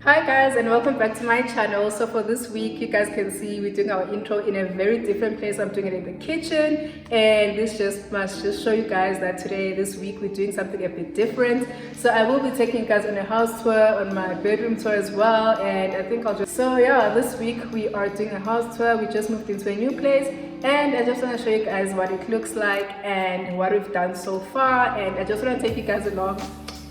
Hi guys, and welcome back to my channel. So for this week, you guys can see we're doing our intro in a very different place. I'm doing it in the kitchen, and this must just show you guys that this week we're doing something a bit different. So I will be taking you guys on a house tour, on my bedroom tour as well, and I think this week we are doing a house tour. We just moved into a new place, and I just want to show you guys what it looks like and what we've done so far, and I just want to take you guys along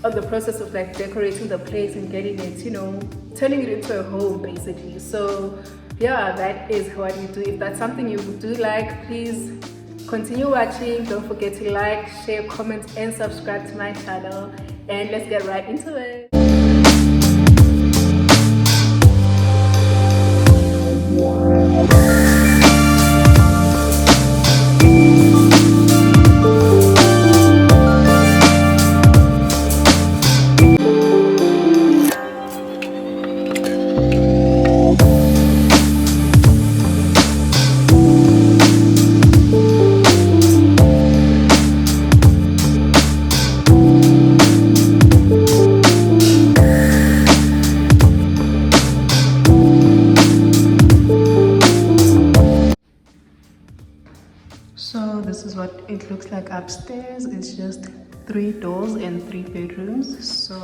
on the process of like decorating the place and getting it, turning it into a home basically. So yeah, that is what we do. If that's something you do like, please continue watching. Don't forget to like, share, comment, and subscribe to my channel, and let's get right into it. So this is what it looks like upstairs. It's just 3 doors and 3 bedrooms. So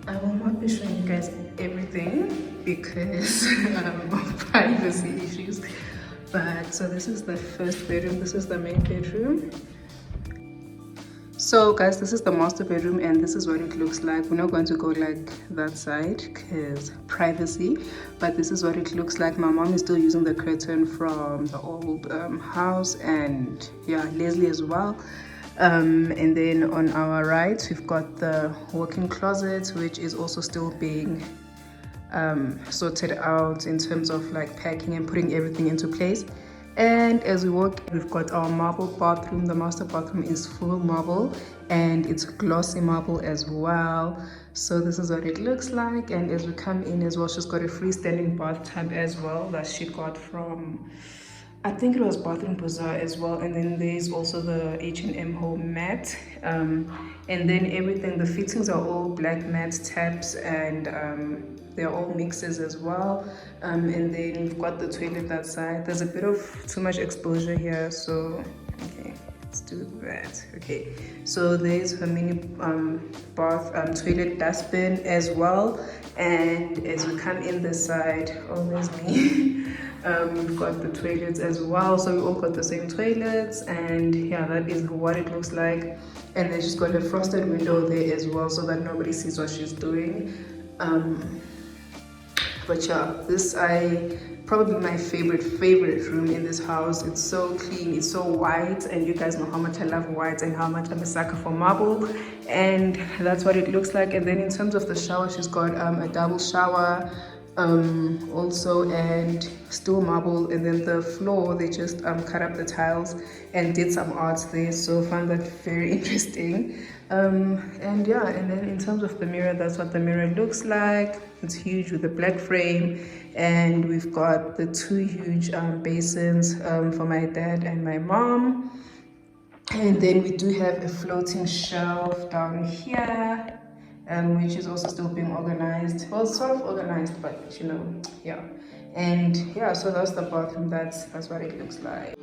I will not be showing you guys everything because of privacy issues. But so this is the first bedroom. This is the main bedroom. So guys, this is the master bedroom, and this is what it looks like. We're not going to go like that side because privacy, but this is what it looks like. My mom is still using the curtain from the old house, and yeah, Leslie as well. And then on our right we've got the walk-in closet, which is also still being sorted out in terms of like packing and putting everything into place. And as we walk, we've got our marble bathroom. The master bathroom is full marble, and it's glossy marble as well. So this is what it looks like. And as we come in as well, she's got a freestanding bathtub as well that she got from, I think it was Bathroom Bazaar as well. And then there's also the H&M home mat, and then everything, the fittings are all black matte taps, and they're all mixes as well. And then we've got the toilet that side. There's a bit of too much exposure here, so okay, let's do that. Okay, so there's her mini bath toilet dustbin as well. And as we come in this side, oh, there's me. We've got the toilets as well, so we all got the same toilets, and yeah, that is what it looks like. And then she's got a frosted window there as well, so that nobody sees what she's doing. But yeah, this probably my favorite room in this house. It's so clean, it's so white, and you guys know how much I love white and how much I'm a sucker for marble, and that's what it looks like. And then in terms of the shower, she's got a double shower also, and still marble. And then the floor, they just cut up the tiles and did some art there, so I found that very interesting. And yeah, and then in terms of the mirror, that's what the mirror looks like. It's huge with a black frame, and we've got the 2 huge basins for my dad and my mom. And then we do have a floating shelf down here, which is also still being organized. Well, it's sort of organized, but yeah. And yeah, so that's the bathroom. That's what it looks like.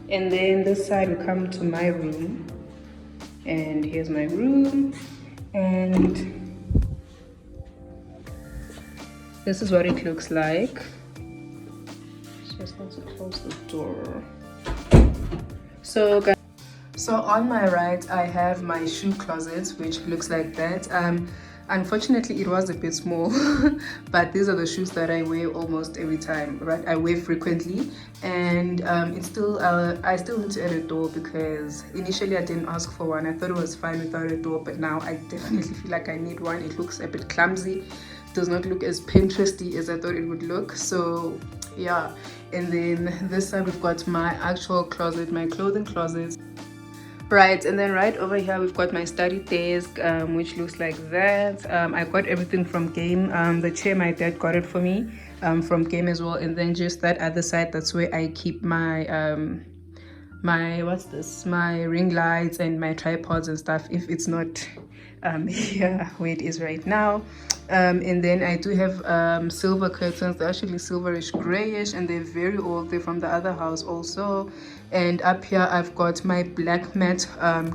And then this side we come to my room, and here's my room, and this is what it looks like. Just need to close the door. So guys, so on my right I have my shoe closet, which looks like that. Unfortunately it was a bit small, but these are the shoes that I wear almost every time, right? I wear frequently, and it's still I still need to add a door, because initially I didn't ask for one. I thought it was fine without a door, but now I definitely feel like I need one. It looks a bit clumsy, it does not look as Pinteresty as I thought it would look. So yeah. And then this side we've got my actual closet, my clothing closet. Right, and then right over here we've got my study desk, which looks like that. I got everything from Game. The chair, my dad got it for me from Game as well. And then just that other side, that's where I keep my my ring lights and my tripods and stuff if it's not here where it is right now. And then I do have silver curtains. They're actually silverish grayish, and they're very old. They're from the other house also. And up here I've got my black matte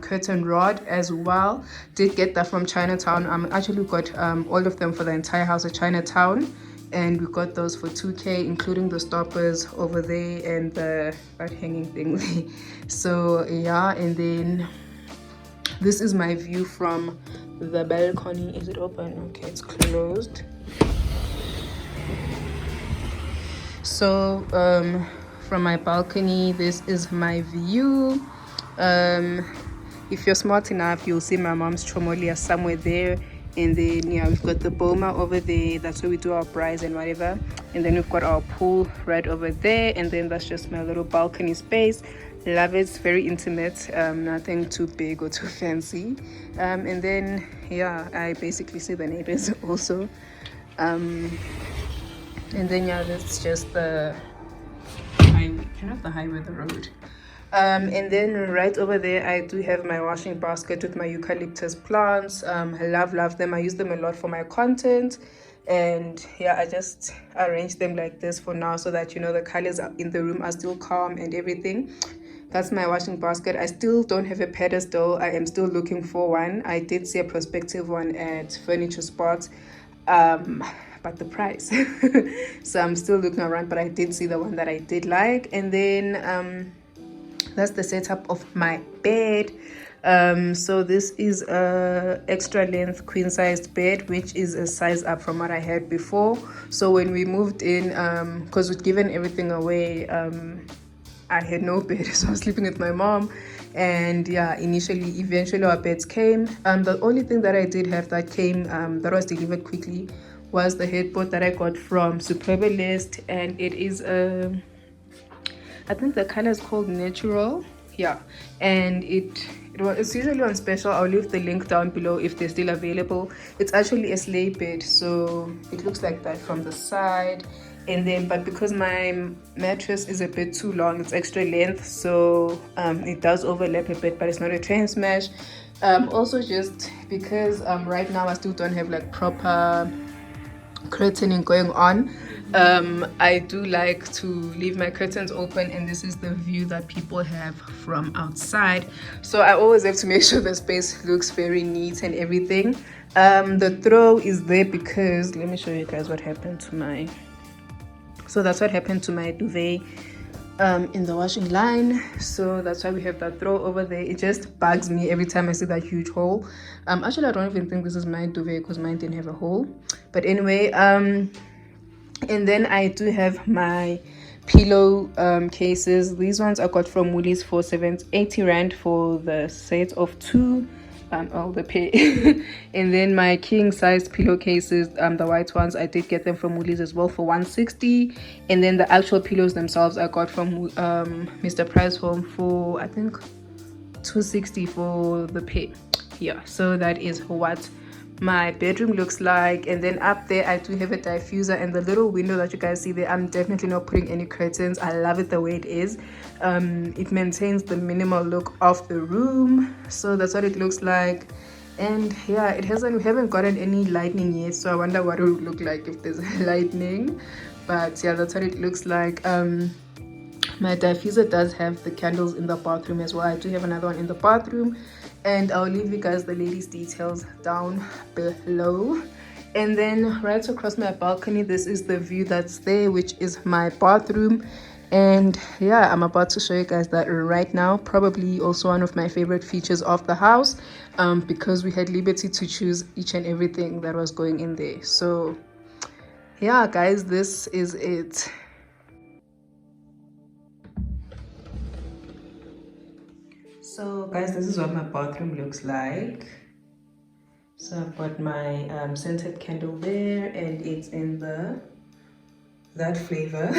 curtain rod as well. Did get that from Chinatown. Actually got all of them for the entire house at Chinatown, and we got those for 2K, including the stoppers over there and the hanging thing. So yeah, and then this is my view from the balcony. Is it open? Okay, it's closed. So from my balcony, this is my view. If you're smart enough, you'll see my mom's chomolia somewhere there. And then yeah, we've got the boma over there. That's where we do our braais and whatever. And then we've got our pool right over there. And then that's just my little balcony space. Love it. It's very intimate. Nothing too big or too fancy. And then yeah, I basically see the neighbors also. And then yeah, that's just the highway, kind of the highway, the road. And then right over there I do have my washing basket with my eucalyptus plants. I love them. I use them a lot for my content, and yeah, I just arrange them like this for now so that, you know, the colors in the room are still calm and everything. That's my washing basket. I still don't have a pedestal. I am still looking for one. I did see a prospective one at Furniture Spot, but the price so I'm still looking around, but I did see the one that I did like. And then that's the setup of my bed. So this is a extra length queen sized bed, which is a size up from what I had before. So when we moved in, because we'd given everything away, I had no bed, so I was sleeping with my mom. And yeah, eventually our beds came. The only thing that I did have that came, that was delivered quickly, was the headboard that I got from Superbalist, and it is I think the color is called Natural. Yeah, and it's usually on special. I'll leave the link down below if they're still available. It's actually a sleigh bed, so it looks like that from the side. And then, but because my mattress is a bit too long, it's extra length, so it does overlap a bit, but it's not a train smash. Also just because right now I still don't have like proper curtaining going on, I do like to leave my curtains open, and this is the view that people have from outside. So I always have to make sure the space looks very neat and everything. The throw is there because, let me show you guys what happened to my, so that's what happened to my duvet in the washing line. So that's why we have that throw over there. It just bugs me every time I see that huge hole. Actually I don't even think this is my duvet because mine didn't have a hole, but anyway. And then I do have my pillow cases. These ones I got from Woolies for 80 rand for the set of 2. All the pay. And then my king size pillowcases, the white ones, I did get them from Woolies as well for 160. And then the actual pillows themselves I got from Mr. Price Home for I think 260 for the pay. Yeah, so that is what my bedroom looks like. And then up there I do have a diffuser, and the little window that you guys see there, I'm definitely not putting any curtains. I love it the way it is. It maintains the minimal look of the room, so that's what it looks like. And yeah, we haven't gotten any lightning yet, so I wonder what it would look like if there's lightning. But yeah, that's what it looks like. My diffuser does have the candles in the bathroom as well. I do have another one in the bathroom, and I'll leave you guys the ladies details down below. And then right across my balcony, this is the view that's there, which is my bathroom. And yeah, I'm about to show you guys that right now. Probably also one of my favorite features of the house, because we had liberty to choose each and everything that was going in there. So yeah guys, this is it. So guys, this is what my bathroom looks like. So I've got my scented candle there, and it's in that flavor.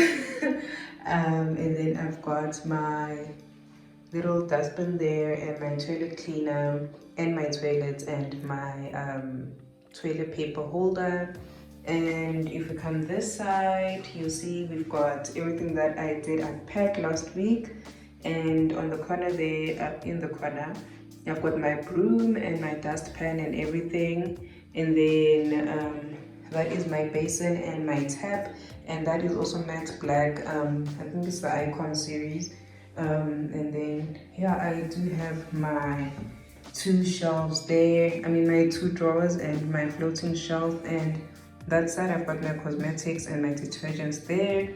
And then I've got my little dustbin there, and my toilet cleaner, and my toilets, and my toilet paper holder. And if we come this side, you'll see we've got everything that I did unpack last week. And on the corner there, in the corner, I've got my broom and my dustpan and everything. And then that is my basin and my tap, and that is also matte black. I think it's the Icon series. And then yeah, I do have my two shelves there, my two drawers and my floating shelf. And that side I've got my cosmetics and my detergents there.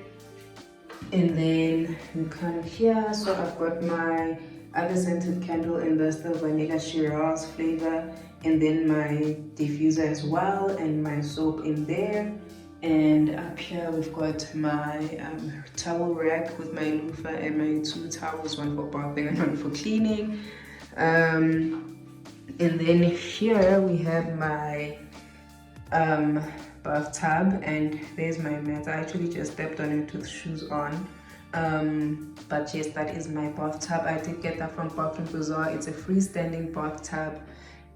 And then we come here, so I've got my other scented candle, and that's the vanilla Shiraz flavor, and then my diffuser as well, and my soap in there. And up here we've got my towel rack with my loofah and my two towels, one for bathing and one for cleaning. And then here we have my bathtub, and there's my mat. I actually just stepped on it with shoes on. But yes, that is my bathtub. I did get that from Bathroom Bazaar. It's a freestanding bathtub,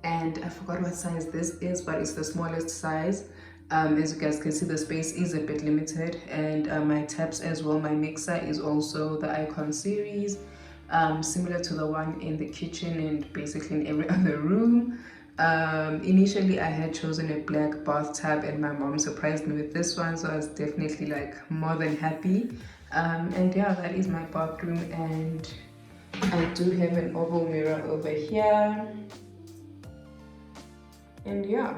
and I forgot what size this is, but it's the smallest size. As you guys can see, the space is a bit limited. And my taps as well, my mixer is also the Icon series, similar to the one in the kitchen and basically in every other room. Initially I had chosen a black bathtub, and my mom surprised me with this one, so I was definitely like more than happy. And yeah, that is my bathroom, and I do have an oval mirror over here. And yeah.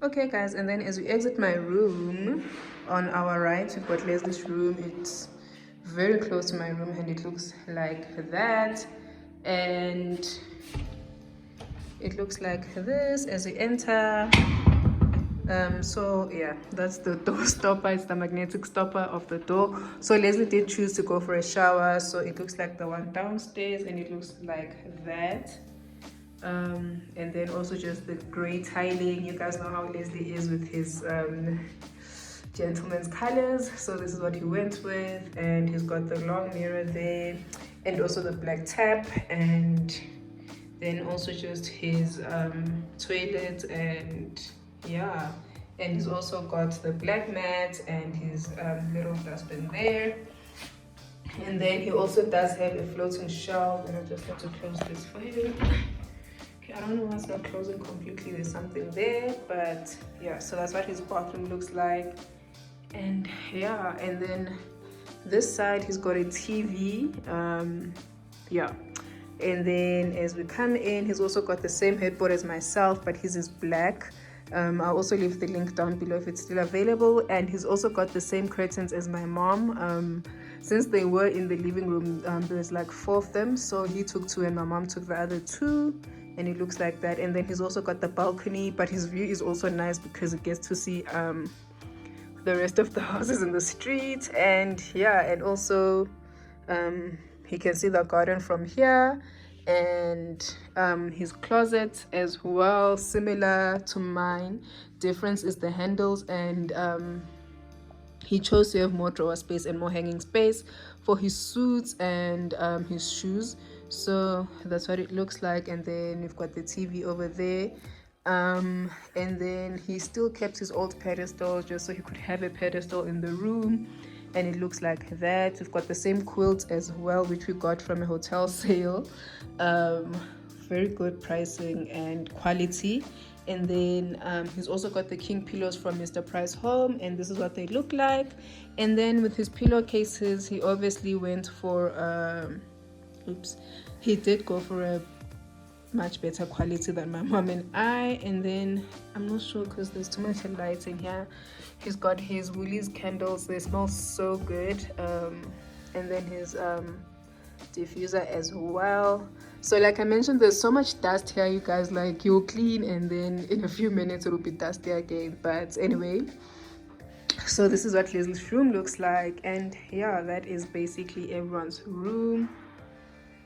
Okay guys, and then as we exit my room, on our right we've got Leslie's room. It's very close to my room, and it looks like that, and it looks like this as we enter. So yeah, that's the door stopper. It's the magnetic stopper of the door. So Leslie did choose to go for a shower, so it looks like the one downstairs, and it looks like that. And then also just the gray tiling. You guys know how Leslie is with his gentleman's colors, so this is what he went with. And he's got the long mirror there, and also the black tap, and then also just his toilet, and yeah, and he's also got the black mat and his little dustbin there. And then he also does have a floating shelf, and I just have to close this for him. I don't know why it's not closing completely. There's something there, but yeah, so that's what his bathroom looks like. And yeah, and then this side he's got a TV. Yeah, and then as we come in, he's also got the same headboard as myself, but his is black. I'll also leave the link down below if it's still available. And he's also got the same curtains as my mom. Since they were in the living room, there's like 4 of them, so he took 2 and my mom took the other 2. And it looks like that. And then he's also got the balcony, but his view is also nice because it gets to see the rest of the houses in the street. And yeah, and also he can see the garden from here, and his closet as well, similar to mine. Difference is the handles, and he chose to have more drawer space and more hanging space for his suits and his shoes. So that's what it looks like. And then we've got the TV over there, and then he still kept his old pedestal just so he could have a pedestal in the room, and it looks like that. We've got the same quilt as well, which we got from a hotel sale. Very good pricing and quality. And then he's also got the king pillows from Mr. Price Home, and this is what they look like. And then with his pillowcases, he obviously went for he did go for a much better quality than my mom and I. And then I'm not sure because there's too much light in here. He's got his Woolies candles. They smell so good. and then his diffuser as well. So like I mentioned, there's so much dust here, you guys, like you'll clean and then in a few minutes it'll be dusty again. But anyway, so this is what Leslie's room looks like, and yeah, that is basically everyone's room.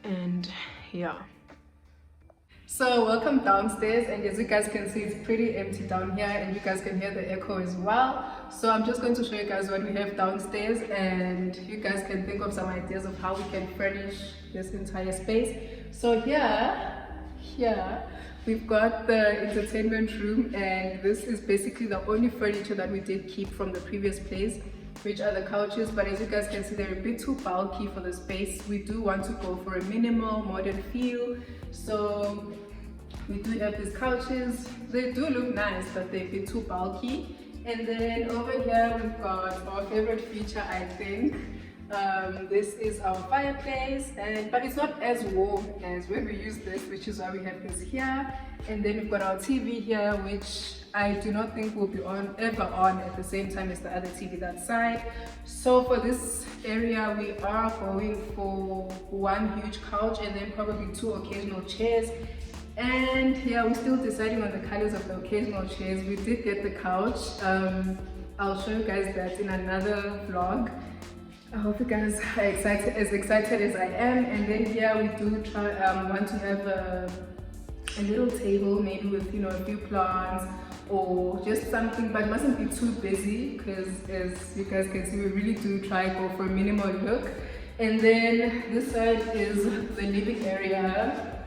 And yeah, so welcome downstairs, and as you guys can see, it's pretty empty down here, and you guys can hear the echo as well. So I'm just going to show you guys what we have downstairs, and you guys can think of some ideas of how we can furnish this entire space. So here we've got the entertainment room, and this is basically the only furniture that we did keep from the previous place, which are the couches. But as you guys can see, they're a bit too bulky for the space. We do want to go for a minimal modern feel, so we do have these couches. They do look nice, but they're a bit too bulky. And then over here we've got our favorite feature, I think. This is our fireplace, but it's not as warm as when we use this, which is why we have this here. And then we've got our TV here, which I do not think will be ever on at the same time as the other TV that side. So for this area, we are going for one huge couch and then probably 2 occasional chairs. And yeah, we're still deciding on the colors of the occasional chairs. We did get the couch. I'll show you guys that in another vlog. I hope you guys are as excited as I am. And then here we do want to have a little table, maybe with a few plants or just something, but it mustn't be too busy, because as you guys can see, we really do try go for a minimal look. And then this side is the living area,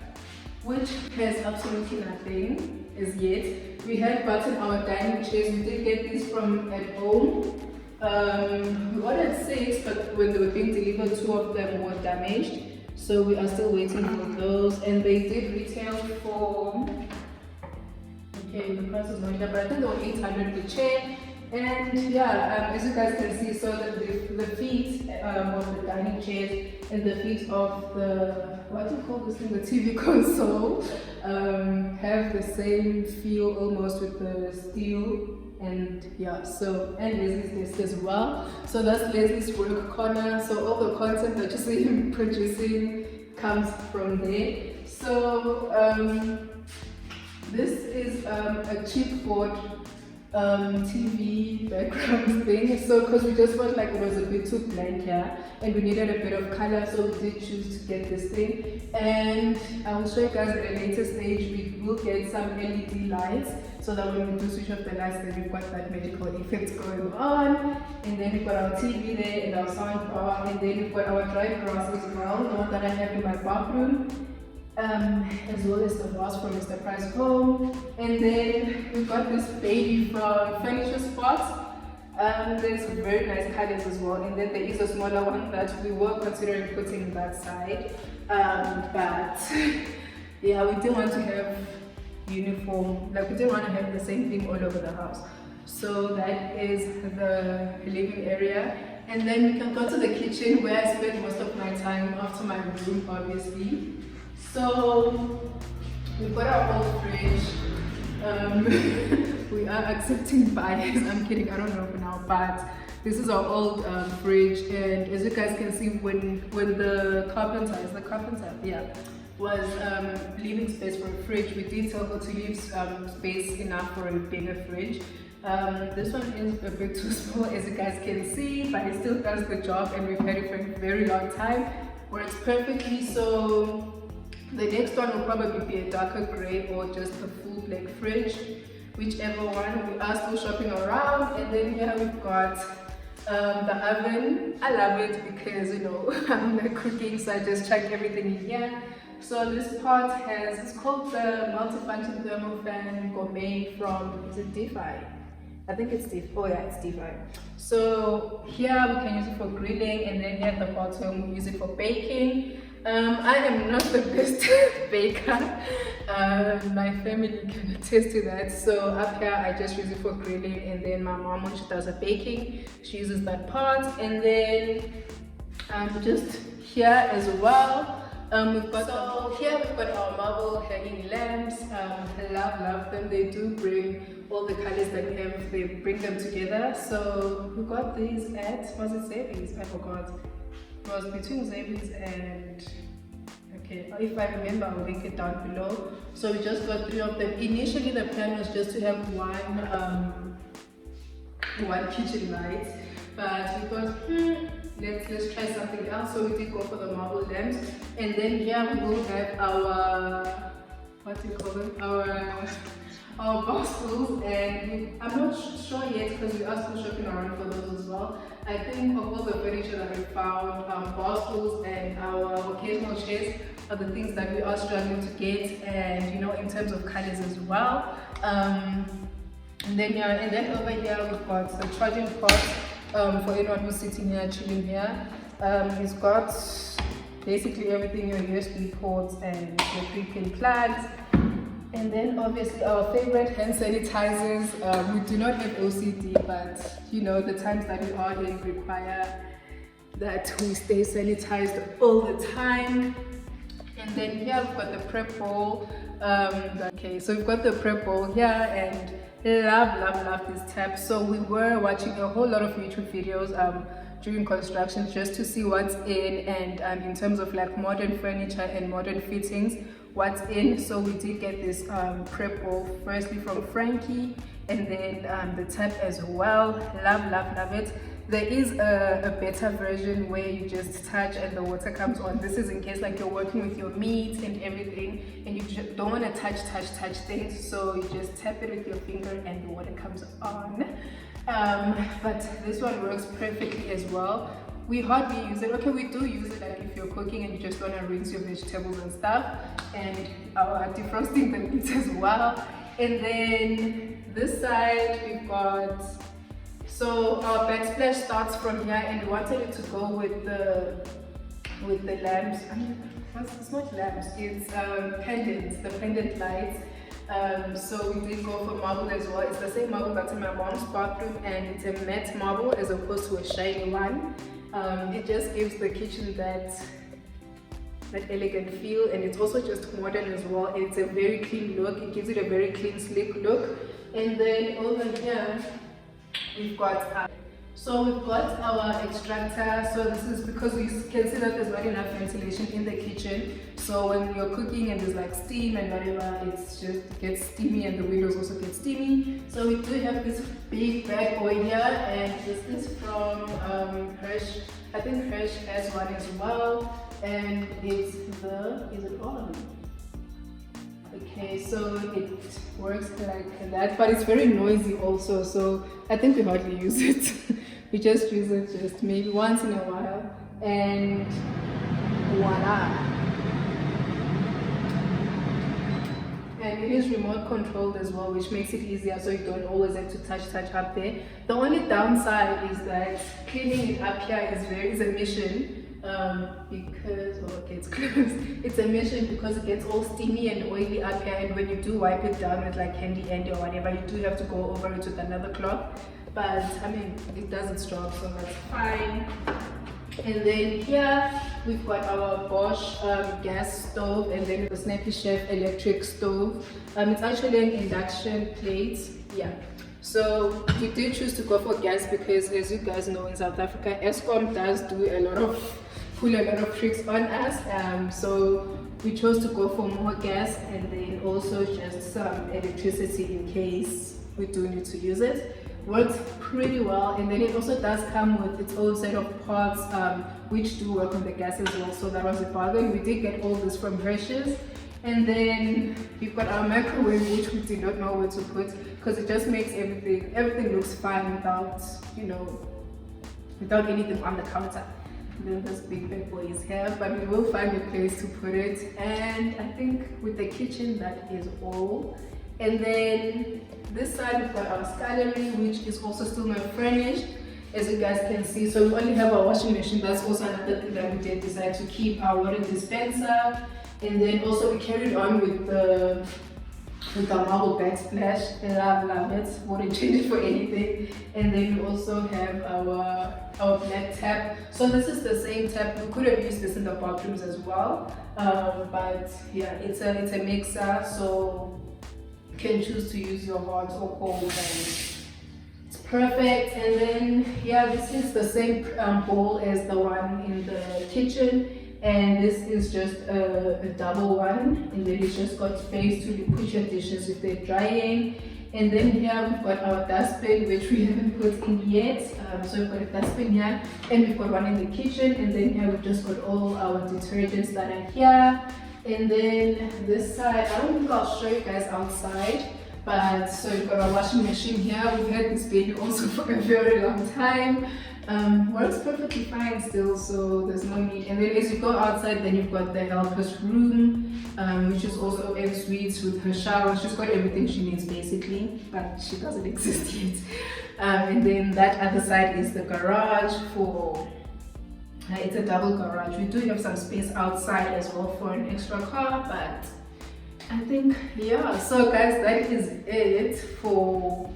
which has absolutely nothing as yet. We have gotten our dining chairs. We did get these from at home. We ordered 6, but when they were being delivered, 2 of them were damaged. So we are still waiting for those, and they did retail for, okay, the price is not here, but I think they were 800 per chair. And yeah, as you guys can see, so the feet of the dining chairs and the feet of the, what do you call this thing, the TV console, have the same feel almost with the steel. And yeah, so, and Leslie's desk as well. So that's Leslie's work corner. So all the content that you see him producing comes from there. So this is a chipboard TV background thing. So because we just felt like it was a bit too blank here and we needed a bit of color, so we did choose to get this thing. And I will show you guys at a later stage, we will get some LED lights, so that when we do switch off the lights, then we've got that magical effect going on. And then we've got our TV there and our sound bar, and then we've got our dry grass as well, the one that I have in my bathroom, as well as the vase from Mr. Price Home. And then we've got this baby from Furniture Spots. There's very nice colors as well, and then there is a smaller one that we were considering putting that side, but yeah, we didn't want to have uniform, like we didn't want to have the same thing all over the house. So that is the living area, and then we can go to the kitchen where I spend most of my time after my room, obviously. So we've got our old fridge. We are accepting buyers. I'm kidding, I don't know for now, but this is our old fridge. And as you guys can see, when the carpenter was leaving space for a fridge, we did tell her to leave space enough for a bigger fridge. This one is a bit too small, as you guys can see, but it still does the job, and we've had it for a very long time. Works perfectly. So the next one will probably be a darker grey or just a full black fridge, whichever one. We are still shopping around. And then here we've got the oven. I love it because I'm not cooking, so I just chuck everything in here. So this part it's called the multifunction thermal fan gourmet from, is it DeFi? I think it's DeFi. Oh yeah, it's DeFi. So here we can use it for grilling, and then here at the bottom we use it for baking. I am not the best baker. My family can attest to that. So up here I just use it for grilling, and then my mom, when she does her baking, she uses that part. And then just here as well, we've got our marble hanging lamps. I love them. They do bring all the colors that we have, they bring them together. So we got these at, was it say these? I forgot. was between Zabi's and, okay, if I remember, I'll link it down below. So we just got 3 of them. Initially the plan was just to have one kitchen light, but we thought, let's try something else. So we did go for the marble lamps, and then here we will have our, what do you call them, our bar stools. And I'm not sure yet because we are still shopping around for those as well. I think of all the furniture that we found, bar stools and our occasional chairs are the things that we are struggling to get, and you know, in terms of colors as well. And then over here we've got the charging port for anyone who's sitting here, chilling here. It's got basically everything, your USB ports and your 3-pin plugs. And then obviously our favorite hand sanitizers. We do not have OCD, but you know, the times that we are in require that we stay sanitized all the time. And then here we've got the prep bowl. Okay, so we've got the prep bowl here, and love this tab. So we were watching a whole lot of YouTube videos during construction just to see what's in, and in terms of like modern furniture and modern fittings, what's in. So we did get this prep bowl firstly from Frankie, and then the tab as well. Love it. There is a better version where you just touch and the water comes on. This is in case like you're working with your meat and everything and you just don't want to touch things, so you just tap it with your finger and the water comes on. But this one works perfectly as well. We hardly use it. Okay, we do use it like if you're cooking and you just want to rinse your vegetables and stuff, and our defrosting the meat as well. And then this side we've got, so our backsplash starts from here, and we wanted it to go with the lamps. I mean, it's not lamps, it's pendants, the pendant lights. So we did go for marble as well. It's the same marble that's in my mom's bathroom, and it's a matte marble as opposed to a shiny one. It just gives the kitchen that elegant feel, and it's also just modern as well. It's a very clean look. It gives it a very clean, slick look. And then over here we've got our extractor. So this is because we can see that there's not enough ventilation in the kitchen. So when you're cooking and there's like steam and whatever, it's just gets steamy, and the windows also get steamy. So we do have this big bag over here, and this is from Hirsch. I think Hirsch has one as well, and it's is it on? Okay, so it works like that, but it's very noisy also, so I think we hardly use it. We just use it just maybe once in a while, and voila. And it is remote controlled as well, which makes it easier, so you don't always have to touch up there. The only downside is that cleaning it up here is a mission. Because it's closed. It's a mission because it gets all steamy and oily up here, and when you do wipe it down with like handy or whatever, you do have to go over it with another cloth. But I mean, it does its job, so that's fine. And then here we've got our Bosch gas stove, and then the Snappy Chef electric stove. It's actually an induction plate. Yeah. So we did choose to go for gas because, as you guys know, in South Africa, Eskom does pull a lot of tricks on us. So we chose to go for more gas, and then also just some electricity in case we do need to use it. Works pretty well, and then it also does come with its own set of parts which do work on the gas as well. So that was a bargain. We did get all this from Hirsch's. And then we've got our microwave, which we did not know where to put because it just makes everything looks fine without, you know, without anything on the counter. And then this big bad boy is here, but we will find a place to put it. And I think with the kitchen, that is all. And then this side we've got our scullery, which is also still not furnished, as you guys can see. So we only have our washing machine. That's also another thing that we did decide to keep, our water dispenser. And then also we carried on with our marble backsplash. Love it. Wouldn't change it for anything. And then we also have our black tap. So this is the same tap. We could have used this in the bathrooms as well, but yeah, it's a mixer, so you can choose to use your hot or cold, and it's perfect. And then yeah, this is the same bowl as the one in the kitchen, and this is just a double one, and then it's just got space to put your dishes if they're drying. And then here we've got our dustbin, which we haven't put in yet. So we've got a dustbin here, and we've got one in the kitchen, and then here we've just got all our detergents that are here. And then this side, I don't think I'll show you guys outside, but so we've got our washing machine here. We've had this baby also for a very long time. Works perfectly fine still, so there's no need. And then as you go outside, then you've got the helper's room, which is also en suite with her shower. She's got everything she needs basically, but she doesn't exist yet. And then that other side is the garage for, it's a double garage. We do have some space outside as well for an extra car, but I think, yeah. So guys, that is it for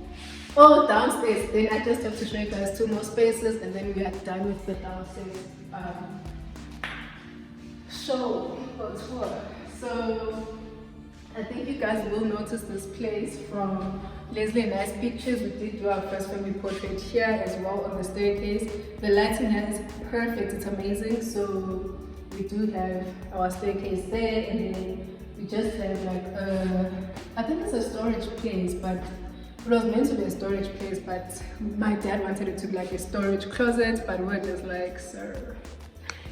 downstairs. Then I just have to show you guys 2 more spaces, and then we are done with the downstairs show or tour. So I think you guys will notice this place from Leslie and I's pictures. We did do our first family portrait here as well on the staircase. The lighting here is perfect, it's amazing. So we do have our staircase there, and then we just have like I think it's a storage place, but it was meant to be a storage place, but my dad wanted it to be like a storage closet, but we're just like, sir,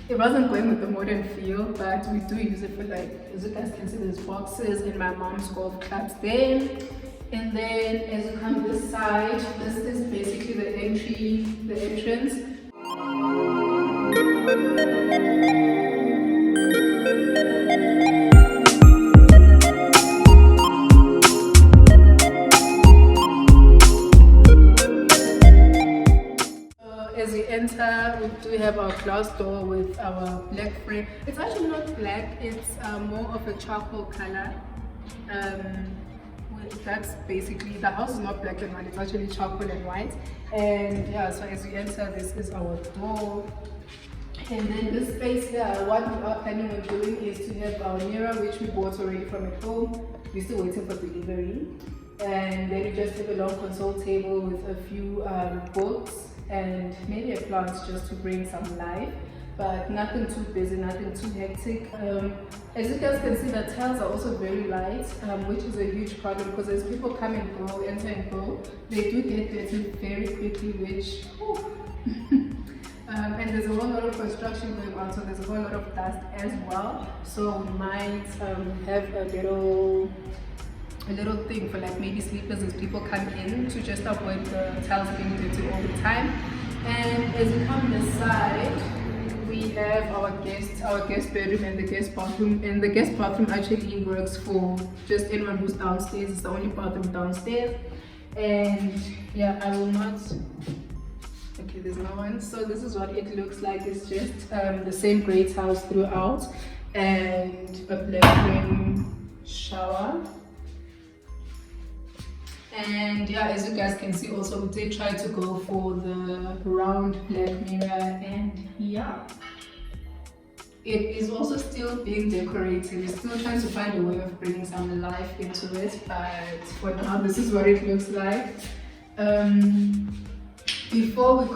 it wasn't going with the modern feel. But we do use it for, like, as you guys can see, there's boxes and my mom's golf clubs there. And then as you come this side, this is basically the entrance. As we enter, we do have our glass door with our black frame. It's actually not black, it's more of a charcoal color. That's basically, the house is not black and white, it's actually charcoal and white. And yeah, so as we enter, this is our door. And then this space here, what we are planning on doing is to have our mirror, which we bought already from at home. We're still waiting for delivery. And then we just have a long console table with a few books and maybe a plant just to bring some life, but nothing too busy, nothing too hectic. As you guys can see, the tiles are also very light, which is a huge problem, because as people come and go, enter and go, they do get dirty very quickly, which and there's a whole lot of construction going on, so there's a whole lot of dust as well. So we might have a little thing for like maybe sleepers as people come in, to just avoid the tiles being dirty all the time. And as you come this side, we have our guest bedroom and the guest bathroom. And the guest bathroom actually works for just anyone who's downstairs. It's the only bathroom downstairs. And yeah, I will not, okay, there's no one. So this is what it looks like. It's just the same grey tiles throughout, and a black frame shower. And yeah, as you guys can see, also we did try to go for the round black mirror, and yeah, it is also still being decorated. We're still trying to find a way of bringing some life into it, but for now this is what it looks like. Before we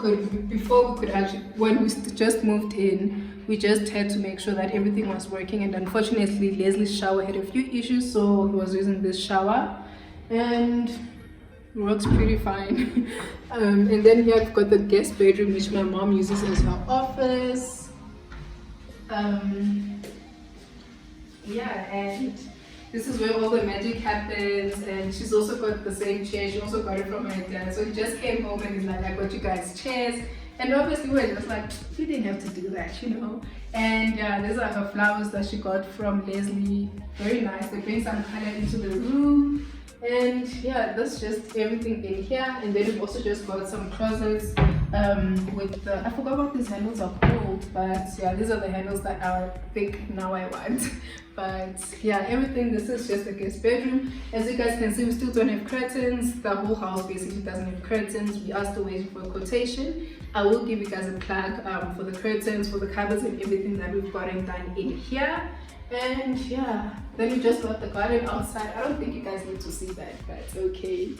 could actually, when we just moved in, we just had to make sure that everything was working, and unfortunately Leslie's shower had a few issues, so he was using this shower, and it works pretty fine. And then here I've got the guest bedroom, which my mom uses as her office. Yeah, and this is where all the magic happens. And she's also got the same chair. She also got it from her dad. So he just came home and he's like, I got you guys chairs. And obviously we're just like, we didn't have to do that, you know. And yeah, these are her flowers that she got from Leslie. Very nice. They bring some color into the room. And yeah, that's just everything in here. And then we've also just got some closets with the, I forgot what these handles are called, but yeah, these are the handles that I think now I want. But yeah, everything, this is just a guest bedroom. As you guys can see, we still don't have curtains. The whole house basically doesn't have curtains. We are still waiting for a quotation. I will give you guys a plug for the curtains, for the cupboards and everything that we've gotten done in here. And yeah, then we just got the garden outside. I don't think you guys need to see that, but okay.